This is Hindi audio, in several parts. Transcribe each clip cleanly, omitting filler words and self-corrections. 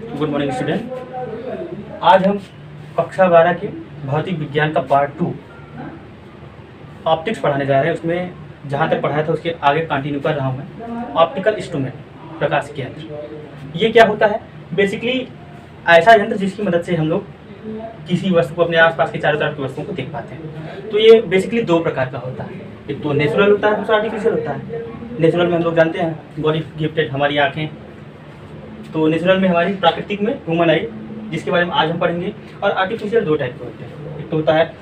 Good morning student. आज हम कक्षा 12 के भौतिक विज्ञान का पार्ट 2 ऑप्टिक्स पढ़ाने जा रहे हैं। उसमें जहाँ तक पढ़ाया था उसके आगे कंटिन्यू कर रहा हूँ मैं। ऑप्टिकल इंस्ट्रूमेंट, प्रकाश के यंत्र, ये क्या होता है? बेसिकली ऐसा यंत्र जिसकी मदद से हम लोग किसी वस्तु को, अपने आसपास के चारों तरफ की वस्तुओं को देख पाते हैं। तो ये बेसिकली दो प्रकार का होता है, एक तो नेचुरल होता है, दूसरा आर्टिफिशियल होता है। नेचुरल में हम लोग जानते हैं गॉड गिफ्टेड हमारी आँखें, तो नेचुरल में हमारी प्राकृतिक में ह्यूमन आई, जिसके बारे में आज हम पढ़ेंगे। और आर्टिफिशियल दो टाइप के होते हैं, एक तो होता है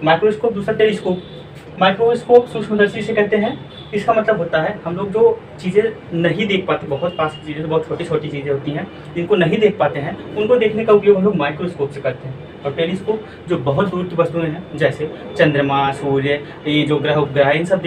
माइक्रोस्कोप, दूसरा टेलीस्कोप। माइक्रोस्कोप सूक्ष्मदर्शी से कहते हैं। इसका मतलब होता है हम लोग जो चीज़ें नहीं देख पाते, बहुत पास की चीज़ें, बहुत छोटी छोटी चीज़ें होती हैं जिनको नहीं देख पाते हैं, उनको देखने का उपयोग हम लोग माइक्रोस्कोप से करते हैं। और टेलीस्कोप जो बहुत दूर की वस्तुएं हैं, जैसे चंद्रमा, सूर्य, ये जो ग्रह उपग्रह, इन सब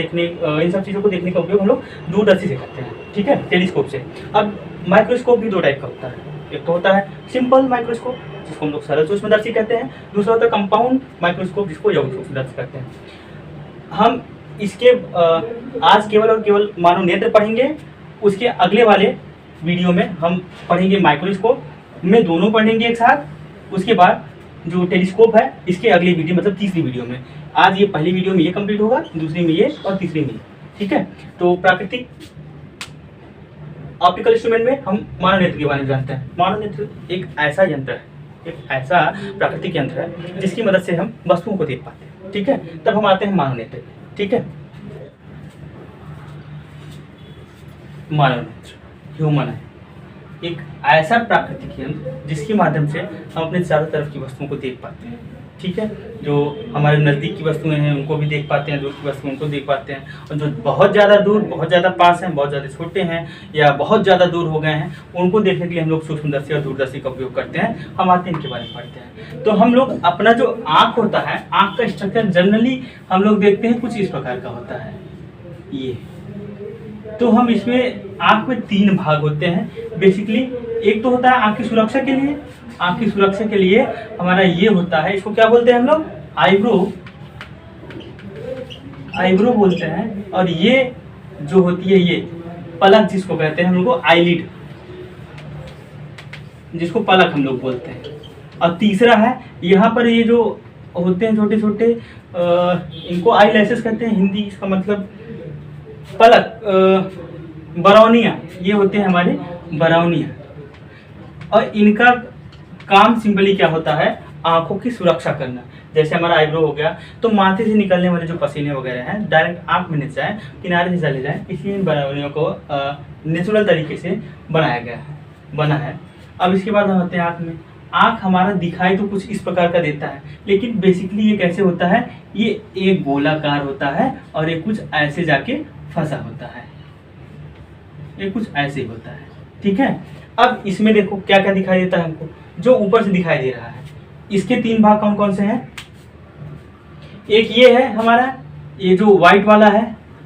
चीज़ों को देखने का उपयोग हम लोग दूरदर्शी से करते हैं, ठीक है, टेलीस्कोप से। अब माइक्रोस्कोप भी दो टाइप का होता है, एक तो होता है सिंपल माइक्रोस्कोप जिसको हम लोग सरल सूक्ष्मदर्शी कहते हैं, दूसरा होता है कंपाउंड माइक्रोस्कोप जिसको यौगिक सूक्ष्मदर्शी कहते हैं। हम इसके आज केवल और केवल मानव नेत्र पढ़ेंगे। उसके अगले वाले वीडियो में हम पढ़ेंगे माइक्रोस्कोप में, दोनों पढ़ेंगे एक साथ। उसके बाद जो टेलीस्कोप है इसके अगली वीडियो, मतलब तीसरी वीडियो में, आज ये पहली वीडियो में ये कंप्लीट होगा, दूसरी में ये और तीसरी में ये, ठीक है। तो प्राकृतिक ऑप्टिकल इंस्ट्रूमेंट में हम मानव नेत्र के बारे में जानते हैं। मानव नेत्र एक ऐसा यंत्र है, एक ऐसा प्राकृतिक यंत्र है जिसकी मदद से हम वस्तुओं को देख पाते हैं, ठीक है। तब हम आते हैं मानव नेत्र, ठीक है। मानव नेत्र, ह्यूमन है, एक ऐसा प्राकृतिक यंत्र जिसके माध्यम से हम अपने चारों तरफ की वस्तुओं को देख पाते हैं, ठीक है। जो हमारे नज़दीक की वस्तुएं हैं उनको भी देख पाते हैं, दूर की वस्तुओं को देख पाते हैं, और जो बहुत ज़्यादा दूर, बहुत ज़्यादा पास हैं, बहुत ज़्यादा छोटे हैं या बहुत ज़्यादा दूर हो गए हैं, उनको देखने के लिए हम लोग सूक्ष्मदर्शी और दूरदर्शी का उपयोग करते हैं। हम आते हैं इनके बारे में पढ़ते हैं। तो हम लोग अपना जो आँख होता है, आँख का स्ट्रक्चर जनरली हम लोग देखते हैं कुछ इस प्रकार का होता है, ये। तो हम इसमें आँख में तीन भाग होते हैं बेसिकली। एक तो होता है आँख की सुरक्षा के लिए। आँख की सुरक्षा के लिए हमारा ये होता है, इसको क्या बोलते हैं हम लोग? आईब्रो बोलते हैं। और ये जो होती है ये पलक, जिसको कहते हैं हम लोग को आईलिड, जिसको पलक हम लोग बोलते हैं। और तीसरा है यहाँ पर ये जो होते हैं छोटे छोटे, इनको आई लैसेस कहते हैं, हिंदी इसका मतलब पलक, बरौनिया, ये होते हैं हमारे बरौनिया। और इनका काम सिंपली क्या होता है? आंखों की सुरक्षा करना। जैसे हमारा आईब्रो हो गया, तो माथे से निकलने वाले जो पसीने वगैरह हैं डायरेक्ट आंख में न जाए, किनारे से चले जाए, इसलिए इन बरौनियों को नेचुरल तरीके से बना है। अब इसके बाद हम आते हैं आँख में। आँख हमारा दिखाई तो कुछ इस प्रकार का देता है, लेकिन बेसिकली ये कैसे होता है? ये एक गोलाकार होता है और ये कुछ ऐसे जाके फंसा होता है, ये कुछ ऐसे होता है, ठीक है। अब इसमें देखो क्या क्या दिखाई देता है हमको, जो ऊपर से दिखाई दे रहा है। इसके तीन भाग कौन कौन से हैं? एक ये है हमारा, ये जो व्हाइट वाला है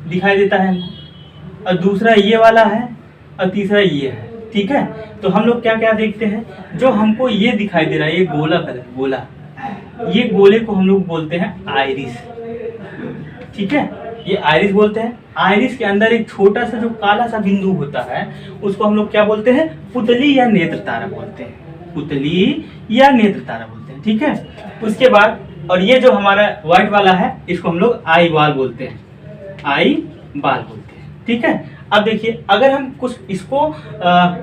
दिखाई देता है हमको, और दूसरा ये वाला है, और तीसरा ये है, ठीक है। तो हम लोग क्या क्या देखते हैं? जो हमको ये दिखाई दे रहा है, ये गोला कलर, गोला, ये गोले को हम लोग बोलते हैं आइरिस, ठीक है, ये आइरिस बोलते हैं। आइरिस के अंदर एक छोटा सा जो काला सा बिंदु होता है उसको हम लोग क्या बोलते हैं? पुतली या नेत्र तारा बोलते हैं, पुतली या नेत्र तारा बोलते हैं, ठीक है। उसके बाद, और ये जो हमारा व्हाइट वाला है इसको हम लोग आई बाल बोलते हैं, आई बाल बोलते हैं, ठीक है। अब देखिए, अगर हम कुछ इसको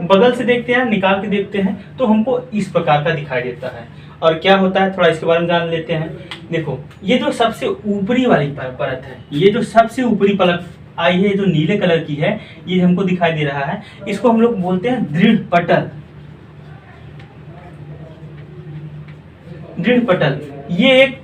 बगल से देखते हैं, निकाल के देखते हैं, तो हमको इस प्रकार का दिखाई देता है। और क्या होता है थोड़ा इसके बारे में जान लेते हैं। देखो, ये जो सबसे ऊपरी वाली परत है, ये जो सबसे ऊपरी पलक आई है, जो नीले कलर की है, ये हमको दिखाई दे रहा है, इसको हम लोग बोलते हैं दृढ़ पटल। दृढ़ पटल ये एक,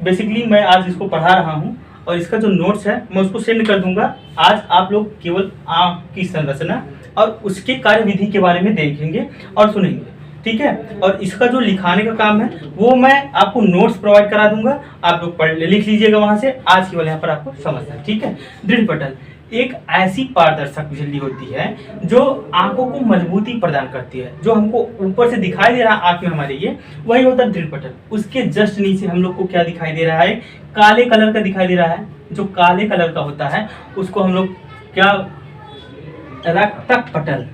बेसिकली मैं आज इसको पढ़ा रहा हूँ और इसका जो नोट्स है मैं उसको सेंड कर दूंगा। आज आप लोग केवल आँख की संरचना और उसके कार्यविधि के बारे में देखेंगे और सुनेंगे, ठीक है। और इसका जो लिखाने का काम है वो मैं आपको नोट्स प्रोवाइड करा दूंगा, आप लोग पढ़ लिख लीजिएगा वहां से। आज केवल यहाँ पर आपको समझना है, ठीक है। दृढ़ पटल एक ऐसी पारदर्शक झिल्ली होती है जो आंखों को मजबूती प्रदान करती है। जो हमको ऊपर से दिखाई दे रहा है आंख में हमारे, ये वही होता है दृढ़ पटल। उसके जस्ट नीचे हम लोग को क्या दिखाई दे रहा है? काले कलर का दिखाई दे रहा है। जो काले कलर का होता है उसको हम लोग क्या, रक्तक पटल,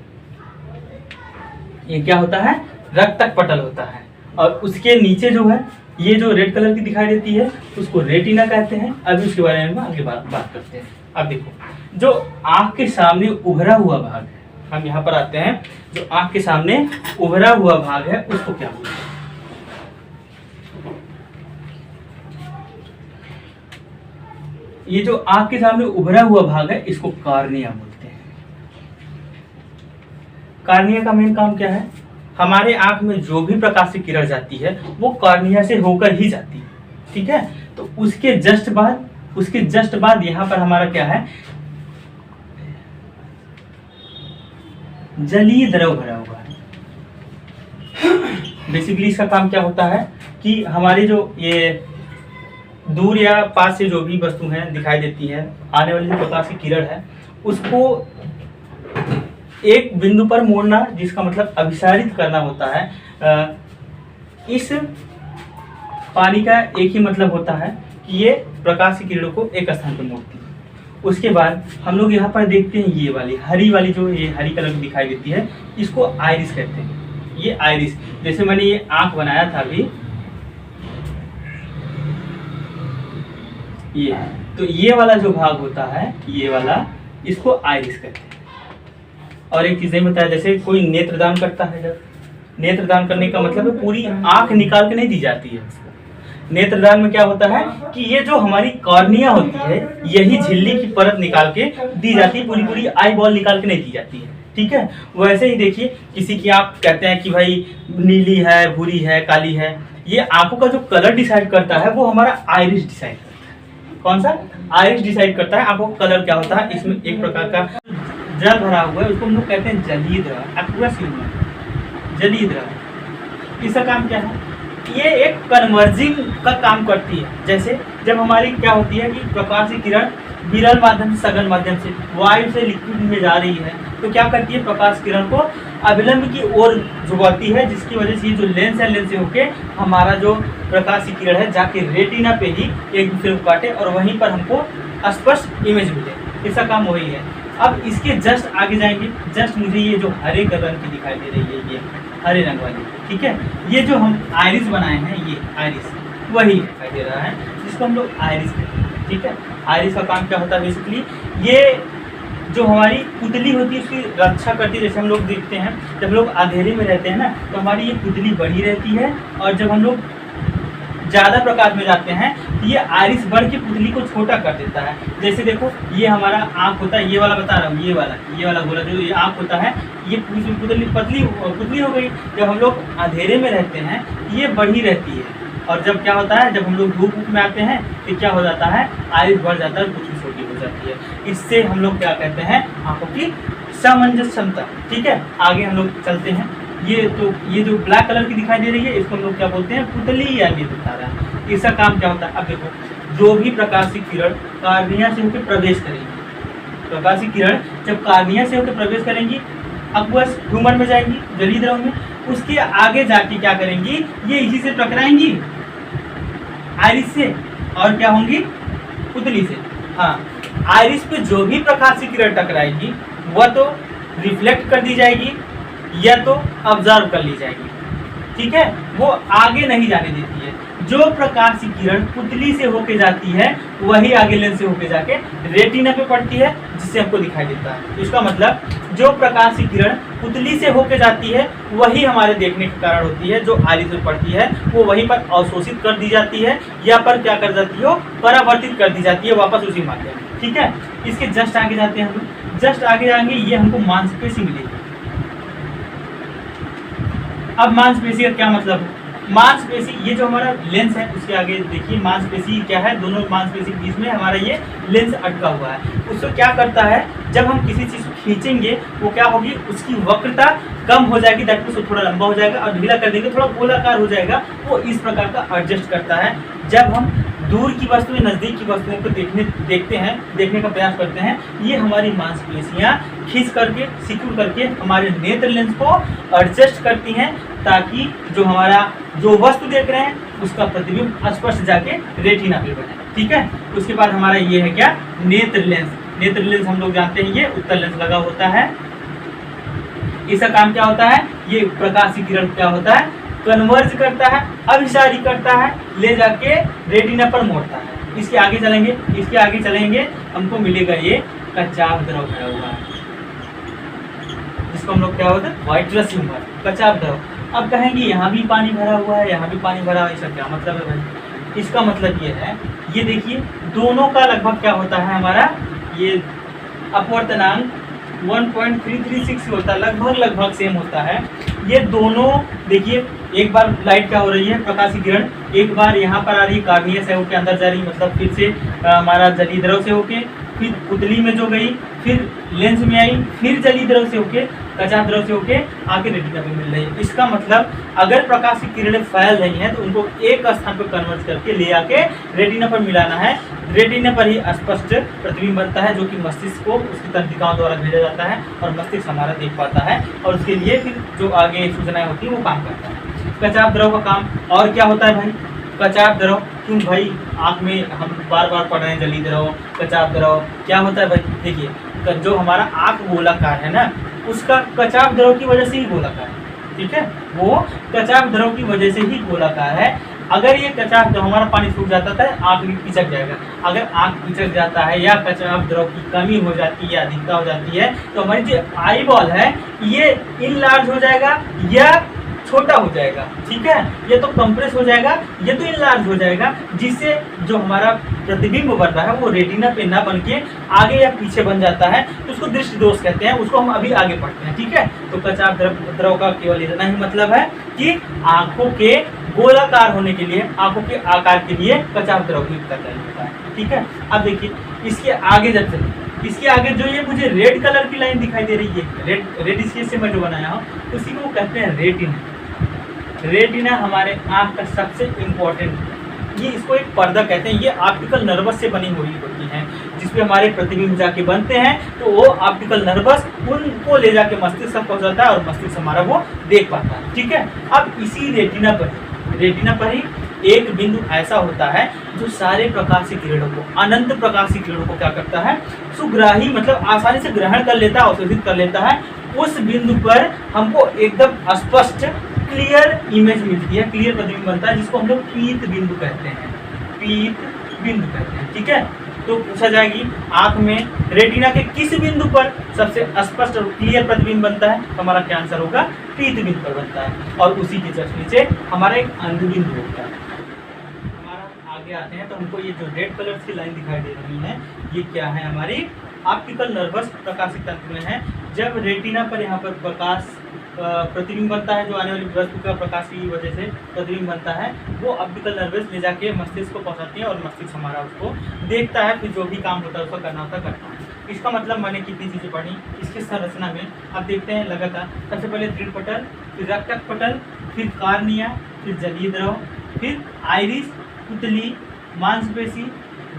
ये क्या होता है, रक्तक पटल होता है। और उसके नीचे जो है ये जो रेड कलर की दिखाई देती है उसको रेटिना कहते हैं। अभी उसके बारे में आगे बात करते हैं। अब देखो, जो आंख के सामने उभरा हुआ भाग है, हम यहाँ पर आते हैं, जो आंख के सामने उभरा हुआ भाग है उसको क्या बोलते हैं? ये जो आंख के सामने उभरा हुआ भाग है इसको कार्निया बोलते हैं। कार्निया का मेन काम क्या है? हमारे आंख में जो भी प्रकाश की किरण जाती है वो कार्निया से होकर ही जाती है, ठीक है। तो उसके जस्ट बाद यहाँ पर हमारा क्या है, जलीय द्रव भरा हुआ है। बेसिकली इसका काम क्या होता है कि हमारी जो ये दूर या पास से जो भी वस्तु है दिखाई देती है, आने वाली जो प्रकाश की किरण है उसको एक बिंदु पर मोड़ना, जिसका मतलब अभिसारित करना होता है। इस पानी का एक ही मतलब होता है कि ये प्रकाश की किरणों को एक स्थान पर मोड़ती है। उसके बाद हम लोग यहाँ पर देखते हैं ये वाली हरी वाली जो ये हरी कलर की दिखाई देती है इसको आइरिस कहते हैं। ये आइरिस, जैसे मैंने ये आंख बनाया था अभी, ये तो ये वाला जो भाग होता है ये वाला, इसको आइरिस कहते हैं। और एक चीज़ बताया, जैसे कोई नेत्रदान करता है, जब नेत्रदान करने का मतलब है पूरी आंख निकाल के नहीं दी जाती है। नेत्रदान में क्या होता है कि ये जो हमारी कॉर्निया होती है यही झिल्ली की परत निकाल के दी जाती है, पूरी आई बॉल निकाल के नहीं दी जाती है, ठीक है। वैसे ही देखिए, किसी की आप कहते हैं कि भाई नीली है, भूरी है, काली है, ये आंखों का जो कलर डिसाइड करता है वो हमारा आइरिस डिसाइड करता है। कौन सा? आइरिस डिसाइड करता है आंखों का कलर क्या होता है। इसमें एक प्रकार का जल भरा हुआ है, उसको हम लोग कहते हैं जलीय द्रव, एक्वस ह्यूमर, जलीय द्रव। इसका काम क्या है? ये एक कन्वर्जिंग का काम करती है। जैसे जब हमारी क्या होती है कि प्रकाश की किरण विरल माध्यम से सघन माध्यम से वायु से लिक्विड में जा रही है, तो क्या करती है, प्रकाश किरण को अभिलंब की ओर झुकाती है, जिसकी वजह से ये जो लेंस है, लेंस से होके हमारा जो प्रकाश की किरण है जाके रेटिना पे ही एक दूसरे को काटे और वहीं पर हमको स्पष्ट इमेज मिले। इसका काम वही है। अब इसके जस्ट आगे जाएंगे, जस्ट मुझे ये जो हरे रंग की दिखाई दे रही है, ये हरे रंग वाली, ठीक है, ये जो हम आइरिस बनाए हैं, ये आइरिस वही दिखाई दे रहा है जिसको हम लोग आइरिस कहते हैं, ठीक है। आइरिस का काम क्या होता है? बेसिकली ये जो हमारी पुतली होती है उसकी रक्षा करती है। जैसे हम लोग देखते हैं जब लोग अंधेरे में रहते हैं ना, तो हमारी ये पुतली बड़ी रहती है, और जब हम लोग ज़्यादा प्रकाश में जाते हैं तो ये आइरिस बढ़ के पुतली को छोटा कर देता है। जैसे देखो, ये हमारा आँख होता है, ये वाला बता रहा हूँ, ये वाला गोला जो ये आँख होता है, ये पुतली पुतली हो गई। जब हम लोग अंधेरे में रहते हैं ये बड़ी रहती है, और जब क्या होता है, जब हम लोग धूप में आते हैं तो क्या हो जाता है, आइरिस बढ़ जाता है, पुतली छोटी हो जाती है। इससे हम लोग क्या कहते हैं, आँखों की सामंजस्य क्षमता, ठीक है। आगे हम लोग चलते हैं। ये जो ब्लैक कलर की दिखाई दे रही है इसको हम लोग क्या बोलते हैं, पुतली या ये बता रहा है। इसका काम क्या होता है? अब देखो, जो भी प्रकाश की किरण कार्निया से होकर प्रवेश करेंगी, प्रकाश की किरण जब कार्निया से होकर प्रवेश करेंगी एक्वस ह्यूमर में जाएंगी, जलीय द्रव में, उसके आगे जाके क्या करेंगी, ये इसी से टकराएंगी आइरिस से, और क्या होंगी, पुतली से। हाँ, आइरिस पे जो भी प्रकाश की किरण टकराएगी वह तो रिफ्लेक्ट कर दी जाएगी या तो ऑब्जर्व कर ली जाएगी, ठीक है, वो आगे नहीं जाने देती है। जो प्रकाश की किरण पुतली से होके जाती है वही आगे लेंस से होके जाके रेटिना पे पड़ती है, जिससे हमको दिखाई देता है। इसका मतलब जो प्रकाश की किरण पुतली से होके जाती है वही हमारे देखने के कारण होती है, जो आइरिस में पड़ती है वो वहीं पर अवशोषित कर दी जाती है, या पर क्या कर जाती है, परावर्तित कर दी जाती है वापस उसी माध्यम में, ठीक है। इसके जस्ट आगे जाते हैं हम, जस्ट आगे जाएंगे, ये हमको मांसपेशी मिलेगी। अब मांसपेशी का क्या मतलब है? मांसपेशी, ये जो हमारा लेंस है उसके आगे देखिए, मांसपेशी क्या है, दोनों मांसपेशी के बीच में हमारा ये लेंस अटका हुआ है। उसको क्या करता है, जब हम किसी चीज़ को खींचेंगे वो क्या होगी, उसकी वक्रता कम हो जाएगी, दैट मींस थोड़ा लंबा हो जाएगा, और ढीला कर देंगे थोड़ा गोलाकार हो जाएगा। वो इस प्रकार का एडजस्ट करता है। जब हम दूर की वस्तुएं नज़दीक की वस्तुओं को देखने का प्रयास करते हैं, ये हमारी मांसपेशियाँ खींच करके, सिक्योर करके हमारे नेत्र लेंस को एडजस्ट करती हैं, ताकि जो हमारा जो वस्तु देख रहे हैं उसका प्रतिबिंब स्पष्ट जाके रेटिना पे बने, ठीक है। उसके बाद हमारा ये है क्या, नेत्र लेंस। नेत्र लेंस हम लोग जानते हैं ये उत्तल लेंस लगा होता है, इसका काम क्या होता है, ये प्रकाशीय किरण क्या होता है, कन्वर्ज करता है, अभिसारी करता है, ले जाके रेटिना पर मोड़ता है। इसके आगे चलेंगे हमको मिलेगा ये कचाव द्रव भरा हुआ है, जिसको हम लोग क्या होता है वाइट्रस ह्यूमर, कचाव द्रव। अब कहेंगे यहाँ भी पानी भरा हुआ है, यहाँ भी पानी भरा हुआ है, इसका क्या मतलब है भाई? इसका मतलब ये है, ये देखिए दोनों का लगभग क्या होता है हमारा, ये अपवर्तनांक 1.336 होता है, लगभग सेम होता है। ये दोनों देखिए, एक बार लाइट क्या हो रही है, प्रकाशीय किरण एक बार यहाँ पर आ रही है, कार्निया से होकर अंदर जा रही, मतलब फिर से हमारा जलीय द्रव से होके, फिर पुतली में जो गई, फिर लेंस में आई, फिर जलीय द्रव से होके, कचाव द्रव से होके आके रेटिना में मिल रही है। इसका मतलब अगर प्रकाशीय किरणें फैल रही हैं तो उनको एक स्थान पर कन्वर्ट करके ले आके रेटिना पर मिलाना है। रेटिना पर ही स्पष्ट प्रतिबिंब बनता है, जो कि मस्तिष्क को उसकी तंत्रिकाओं द्वारा भेजा जाता है और मस्तिष्क हमारा देख पाता है, और उसके लिए फिर जो आगे सूचनाएं होती है वो काम करता है। कचाव द्रव का काम और क्या होता है भाई? कचाव द्रव, क्यों भाई आँख में हम बार बार पढ़ रहे हैं जलीय द्रव, कचाव द्रव, क्या होता है भाई? देखिए जो हमारा आँख गोलाकार है ना, उसका कचाव द्रव की वजह से ही गोलाकार है, ठीक है, वो कचाव द्रव की वजह से ही गोलाकार है। अगर ये कचाव द्रव हमारा पानी सूख जाता है, आँख भी पिचक जाएगा। अगर आँख पिचक जाता है या कचाव द्रव की कमी हो जाती है या अधिकता हो जाती है, तो हमारी जो आई बॉल है ये इनलार्ज हो जाएगा या छोटा हो जाएगा, ठीक है, ये तो कंप्रेस हो जाएगा, ये तो इनलार्ज हो जाएगा, जिससे जो हमारा प्रतिबिंब बन रहा है वो रेटिना पे ना बन के आगे या पीछे बन जाता है, तो उसको दृष्टि दोष कहते हैं। उसको हम अभी आगे पढ़ते हैं, ठीक है। तो कचाव द्रव का केवल इतना ही मतलब है कि आंखों के गोलाकार होने के लिए, आंखों के आकार के लिए कचाव द्रव की करना होता है, ठीक है। अब देखिए इसके आगे जब चले, इसके आगे जो ये मुझे रेड कलर की लाइन दिखाई दे रही है, रेड स्केच से मैं जो बनाया हूँ, उसी को कहते हैं रेटिना। रेटिना हमारे आँख का सबसे इम्पोर्टेंट, ये इसको एक पर्दा कहते हैं। ये ऑप्टिकल नर्वस से बनी हुई होती हैं, जिसपे हमारे प्रतिबिंब जाके बनते हैं, तो वो ऑप्टिकल नर्वस उनको ले जाके मस्तिष्क तक पहुँचाता है और मस्तिष्क हमारा वो देख पाता है, ठीक है। अब इसी रेटिना पर ही एक बिंदु ऐसा होता है जो सारे प्रकाशीय किरणों को, अनंत प्रकाशीय किरणों को क्या करता है, सुग्राही मतलब आसानी से ग्रहण कर लेता है, अवशोषित कर लेता है। उस बिंदु पर हमको एकदम स्पष्ट क्लियर इमेज मिलती है, क्लियर प्रतिबिंब बनता है, जिसको हम लोग पीत बिंदु कहते हैं, पीत बिंदु कहते हैं, ठीक है। तो पूछा जाएगी आंख में रेटिना के किस बिंदु पर सबसे स्पष्ट और क्लियर प्रतिबिंब बनता है, तो हमारा क्या आंसर होगा, पीत बिंदु पर बनता है। और उसी के जस्ट नीचे हमारा एक अंध बिंदु होता है। हमारा आगे आते हैं तो हमको ये जो रेड कलर की लाइन दिखाई दे रही है, ये क्या है, हमारी ऑप्टिकल नर्वस प्रकाशिक तंत्र में है। जब रेटिना पर यहाँ पर प्रकाश प्रतिबिंब बनता है, जो आने वाली वस्तु का प्रकाश की वजह से प्रतिबिंब बनता है, वो ऑप्टिकल नर्वस ले जाके मस्तिष्क को पहुँचाती है और मस्तिष्क हमारा उसको देखता है, फिर जो भी काम होता है उसका करना होता करता है। इसका मतलब मैंने कितनी चीज़ें पढ़ी इसकी संरचना में, अब देखते हैं लगातार। सबसे पहले दृढ़ पटल, फिर रक्तक पटल, फिर कार्निया, फिर जलीय द्रव, फिर आइरिस, पुतली, मांसपेशी,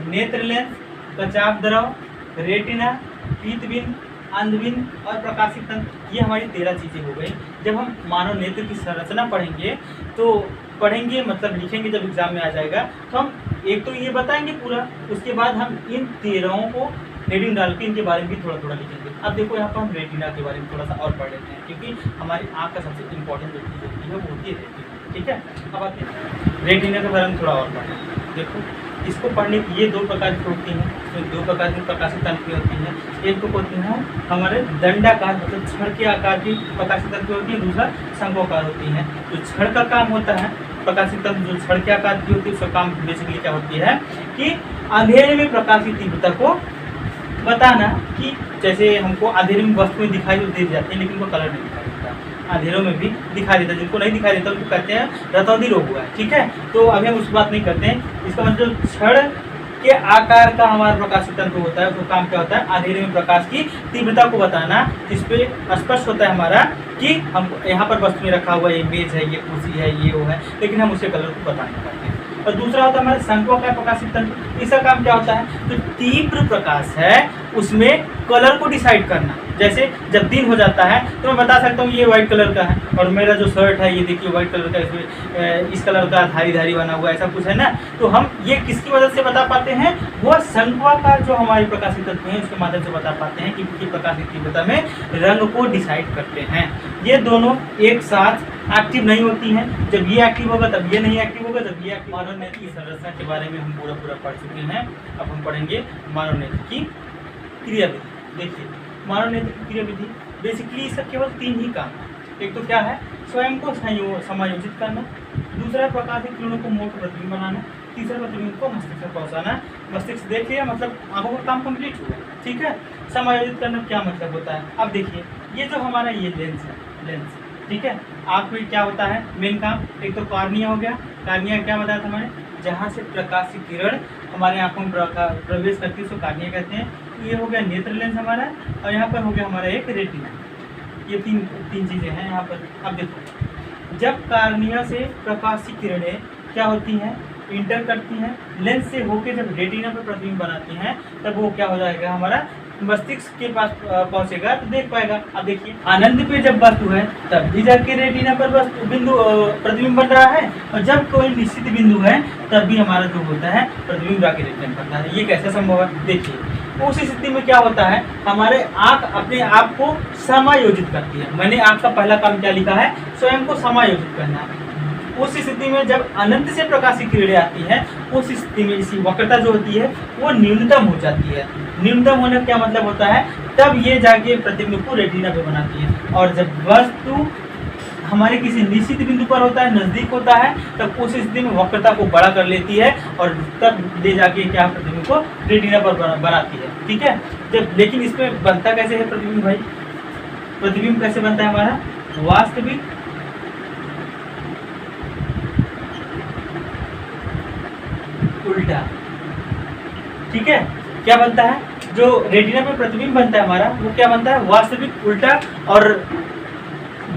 नेत्र लेंस, कचाव द्रव, रेटिना, पीतबिंब, अंधबिंब और प्रकाशिक तंत्र। ये हमारी 13 चीज़ें हो गई। जब हम मानव नेत्र की संरचना पढ़ेंगे तो पढ़ेंगे मतलब लिखेंगे जब एग्जाम में आ जाएगा, तो हम एक तो ये बताएंगे पूरा, उसके बाद हम इन 13 को हेडिंग डाल के इनके बारे में भी थोड़ा थोड़ा लिखेंगे। अब देखो यहाँ पर हम रेटिना के बारे में थोड़ा सा और पढ़ लेते हैं, क्योंकि हमारी आँख का सबसे इंपॉर्टेंट जो चीज़ होती है वो होती है रेटिना, ठीक है। अब आते हैं रेटिना के बारे में थोड़ा और पढ़ें। देखो इसको पढ़ने की ये 2 प्रकार की होती हैं, तो 2 प्रकार की प्रकाशिक तंत्र होती हैं। एक तो होती है हमारे दंडाकार मतलब छड़ के आकार की प्रकाशिक तंत्र होती है, दूसरा शंक्वाकार होती है। तो छड़ का काम होता है, प्रकाशिक तंत्र जो छड़ के आकार की होती है उसका काम बेसिकली क्या होती है कि अंधेरे में प्रकाश की तीव्रता को बताना, कि जैसे हमको अंधेरे में वस्तुएं दिखाई दे जाती है लेकिन वो कलर नहीं दिखाई देता, अंधेरों में भी दिखाई देता है, जिनको नहीं दिखाई देता उनको कहते हैं रतौंधी रोग हुआ है, ठीक है। तो अभी हम उस बात नहीं करते हैं। इसका मतलब छड़ के आकार का हमारा प्रकाशिक तंत्र होता है, उसका काम क्या होता है, अंधेरे में प्रकाश की तीव्रता को बताना। जिसपे स्पष्ट होता है हमारा कि हमको यहाँ पर वस्तु में रखा हुआ ये मेज है, ये कुर्सी है, ये वो है, लेकिन हम उसके कलर को बता नहीं पाते। और दूसरा होता है हमारा शंक्वाकार प्रकाशिक तंत्र। इसका काम क्या होता है, तो तीव्र प्रकाश है उसमें कलर को डिसाइड करना। जैसे जब दिन हो जाता है तो मैं बता सकता हूँ ये वाइट कलर का है और मेरा जो शर्ट है ये देखिए वाइट कलर का, इसमें इस कलर का धारी धारी बना हुआ ऐसा कुछ है ना। तो हम ये किसकी मदद से बता पाते हैं, वो शंक्वाकार जो हमारी प्रकाशित तत्व हैं उसके माध्यम से बता पाते हैं कि उनकी प्रकाशित तीव्रता में रंग को डिसाइड करते हैं। ये दोनों एक साथ एक्टिव नहीं होती हैं, जब ये एक्टिव होगा तब ये नहीं एक्टिव होगा, जब ये एक्टिव। मानव नेत्र की संरचना के बारे में हम पूरा पढ़ चुके हैं। अब हम पढ़ेंगे मानव नेत्र की क्रियाविधि। देखिए मानव नेत्र की क्रियाविधि बेसिकली इसका केवल 3 ही काम है। एक तो क्या है, स्वयं को समायोजित करना, दूसरा प्रकाशित किरणों को मोटे प्रतिबिंब बनाना, तीसरा प्रतिबिंब को मस्तिष्क तक पहुँचाना। मस्तिष्क देख लिया मतलब आंखों का काम कंप्लीट हुआ, ठीक है। समायोजित करना क्या मतलब होता है, अब देखिए ये जो हमारा ये लेंस है, लेंस ठीक है, आँख में क्या होता है मेन काम, एक तो कॉर्निया हो गया। कॉर्निया क्या बताया था मैंने, जहाँ से प्रकाश की किरण हमारे आँखों में प्रवेश करती है उसको कॉर्निया कहते हैं। तो ये हो गया नेत्र लेंस हमारा, और यहाँ पर हो गया हमारा एक रेटिना। ये तीन चीज़ें हैं यहाँ पर। अब देखो जब कॉर्निया से प्रकाश की किरणें क्या होती हैं, इंटर करती हैं लेंस से होके, जब रेटिना पर प्रतिबिंब बनाती हैं तब वो क्या हो जाएगा हमारा मस्तिष्क के पास पहुंचेगा तो देख पाएगा। अब देखिए आनंद पे जब वस्तु है तब भी जाके रेटिना पर वस्तु बिंदु प्रतिबिंब बन रहा है, और जब कोई निश्चित बिंदु है तब भी हमारा जो होता है प्रतिबिंब जाके रेटिना में पड़ता है। ये कैसे संभव है, देखिए उस स्थिति में क्या होता है, हमारे आँख अपने आप को समायोजित करती है। मैंने आँख का पहला काम क्या लिखा है, स्वयं को समायोजित करना। उस स्थिति में जब अनंत से प्रकाश की किरणें आती हैं उस स्थिति में इसी वक्रता जो होती है वो न्यूनतम हो जाती है। न्यूनतम होने का क्या मतलब होता है, तब ये जाके प्रतिबिंब को रेटिना पे बनाती है, और जब वस्तु हमारे किसी निश्चित बिंदु पर होता है, नजदीक होता है, तब उस स्थिति में वक्रता को बड़ा कर लेती है और तब ले जाके क्या प्रतिबिंब को रेटिना पर बनाती है, ठीक है। जब लेकिन इसमें बनता कैसे है प्रतिबिंब भाई, प्रतिबिंब कैसे बनता है हमारा, वास्तविक उल्टा, ठीक है। क्या बनता है, जो रेटिना पे प्रतिबिंब बनता है हमारा वो क्या बनता है, वास्तविक उल्टा, और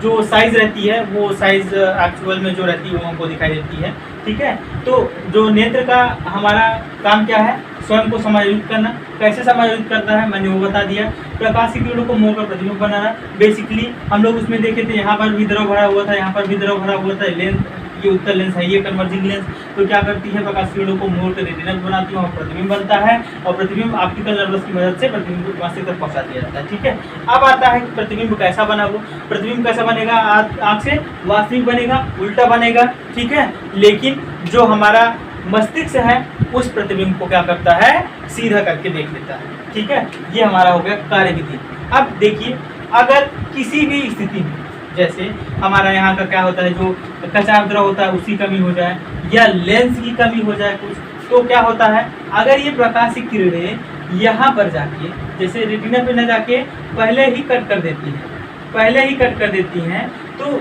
जो साइज रहती है वो साइज एक्चुअल में जो रहती है वो हमको दिखाई देती है, ठीक है। तो जो नेत्र का हमारा काम क्या है, स्वयं को समायोजित करना। कैसे समायोजित करता है मैंने वो बता दिया, प्रकाश की किरणों को मोड़कर प्रतिबिंब बनाना। बेसिकली हम लोग उसमें देखे थे, यहाँ पर भी द्रव भरा हुआ था, यहाँ पर भी द्रव भरा हुआ था, लेंस ये उत्तल लेंस है, ये कन्वर्जिंग लेंस। तो क्या करती है, प्रकाश किरणों को मोड़ कर रेटिना बनाती है और प्रतिबिंब बनता है, और प्रतिबिंब ऑप्टिकल नर्वस की मदद से प्रतिबिंब को मस्तिष्क तक पहुंचा दिया जाता है, ठीक है। अब आता है कि प्रतिबिंब कैसा बना, वो प्रतिबिंब कैसा बनेगा, आँख से वास्तविक बनेगा, उल्टा बनेगा, ठीक है। लेकिन जो हमारा मस्तिष्क है उस प्रतिबिंब को क्या करता है, सीधा करके देख लेता है, ठीक है। ये हमारा हो गया कार्यविधि। अब देखिए अगर किसी भी स्थिति में, जैसे हमारा यहाँ का क्या होता है, जो कचाव द्रव होता है उसकी कमी हो जाए या लेंस की कमी हो जाए कुछ, तो क्या होता है, अगर ये प्रकाश की किरणें यहाँ पर जाके जैसे रेटिना पे न जाके पहले ही कट कर देती हैं, तो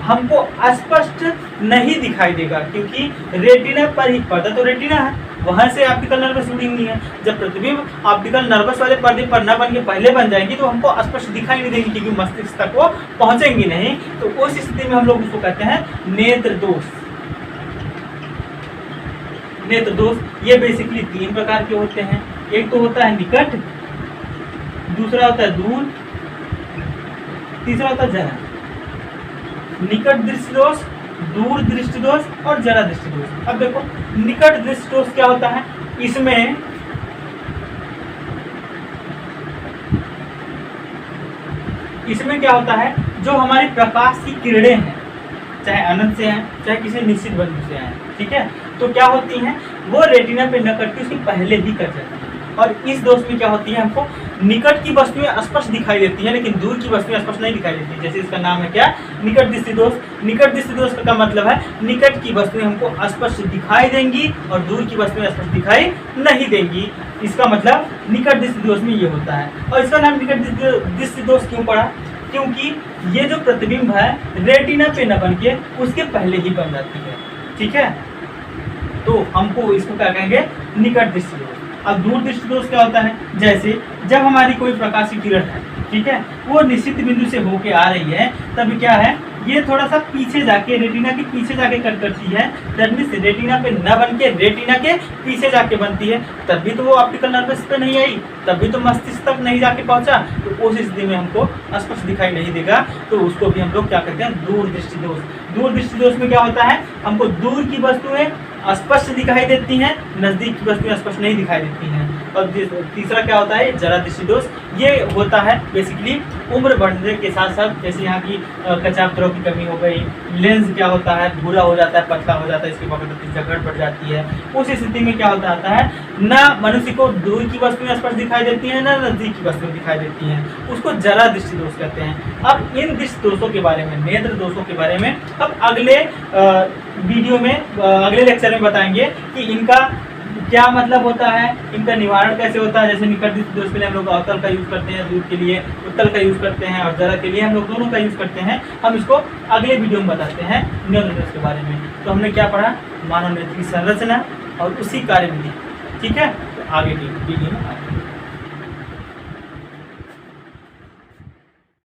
हमको स्पष्ट नहीं दिखाई देगा, क्योंकि रेटिना पर ही, पर्दा तो रेटिना है, वहाँ से ऑप्टिकल नर्वस जुड़ी हुई है। जब प्रतिबिंब ऑप्टिकल नर्वस वाले पर्दे पर न बन के पहले बन जाएंगी तो हमको स्पष्ट दिखाई नहीं देगी, क्योंकि मस्तिष्क तक वो पहुँचेंगी नहीं। तो उस स्थिति में हम लोग उसको कहते हैं नेत्र दोष। नेत्र दोष ये बेसिकली 3 प्रकार के होते हैं। एक तो होता है निकट, दूसरा होता है दूर, तीसरा होता है जरा। निकट दृष्टि दोष, दूर दृष्टि दोष और जरा दृष्टि दोष। अब देखो निकट दृष्टि दोष क्या होता है, इसमें क्या होता है, जो हमारी प्रकाश की किरणें हैं, चाहे अनंत से हैं चाहे किसी निश्चित बिंदु से हैं, ठीक है, तो क्या होती हैं, वो रेटिना पे न कट के उसके पहले ही कट जाती है। और इस दोष में क्या होती है, हमको निकट की वस्तुएं स्पष्ट दिखाई देती है लेकिन दूर की वस्तुएं स्पष्ट नहीं दिखाई देती। जैसे इसका नाम है क्या, निकट दृष्टि दोष। निकट दृष्टि दोष का मतलब है निकट की वस्तुएं हमको स्पष्ट दिखाई देंगी और दूर की वस्तुएं स्पष्ट दिखाई नहीं देंगी। इसका मतलब निकट दृष्टि दोष में ये होता है। और इसका नाम निकट दृष्टि दोष क्यों पड़ा, क्योंकि ये जो प्रतिबिंब है रेटिना पे न बन के उसके पहले ही बन जाती है, ठीक है। तो हमको इसको क्या कहेंगे, निकट दृष्टि दोष। अब दूर दृष्टि दोष क्या होता है, जैसे जब हमारी कोई प्रकाश की किरण है, ठीक है, वो निश्चित बिंदु से होके आ रही है, तब क्या है, ये थोड़ा सा पीछे जाके, रेटिना के पीछे जाके कट करती है, दैट मीन्स रेटिना पे न बन के रेटिना के पीछे जाके बनती है, तभी तो वो ऑप्टिकल नर्वस पे नहीं आई, तभी तो मस्तिष्क तक नहीं जाके पहुंचा। तो उस स्थिति में हमको स्पष्ट दिखाई नहीं देगा, तो उसको भी हम लोग क्या कहते हैं, दूर दृष्टि दोष। दूर दृष्टि दोष में क्या होता है, हमको दूर की वस्तुएं स्पष्ट दिखाई देती हैं, नजदीक की वस्तुएं स्पष्ट नहीं दिखाई देती हैं। और तीसरा क्या होता है, जरा दृष्टि दोष। ये होता है बेसिकली उम्र बढ़ने के साथ साथ, जैसे यहाँ की कचापत्रों की कमी हो गई, लेंस क्या होता है भूरा हो जाता है, पतला हो जाता है, इसकी वक्रता जकड़ बढ़ जाती है। उस स्थिति में क्या होता आता है, ना मनुष्य को दूर की वस्तुएं स्पष्ट दिखाई देती हैं, ना नजदीक की वस्तुएं दिखाई देती हैं, उसको जरा दृष्टि दोष कहते हैं। अब इन दृष्टि दोषों के बारे में, नेत्र दोषों के बारे में अब अगले वीडियो में, अगले लेक्चर में बताएंगे कि इनका क्या मतलब होता है, इनका निवारण कैसे होता है। जैसे निकट दृष्टि दोष के लिए हम लोग अवतल का यूज करते हैं, दूर के लिए उत्तल का यूज करते हैं, और जरा के लिए हम लोग दोनों का यूज करते हैं। हम इसको अगले वीडियो में बताते हैं नेत्र दोष के बारे में। तो हमने क्या पढ़ा, मानव नेत्र की संरचना और उसी कार्यविधि, ठीक है। तो आगे की वीडियो में आगे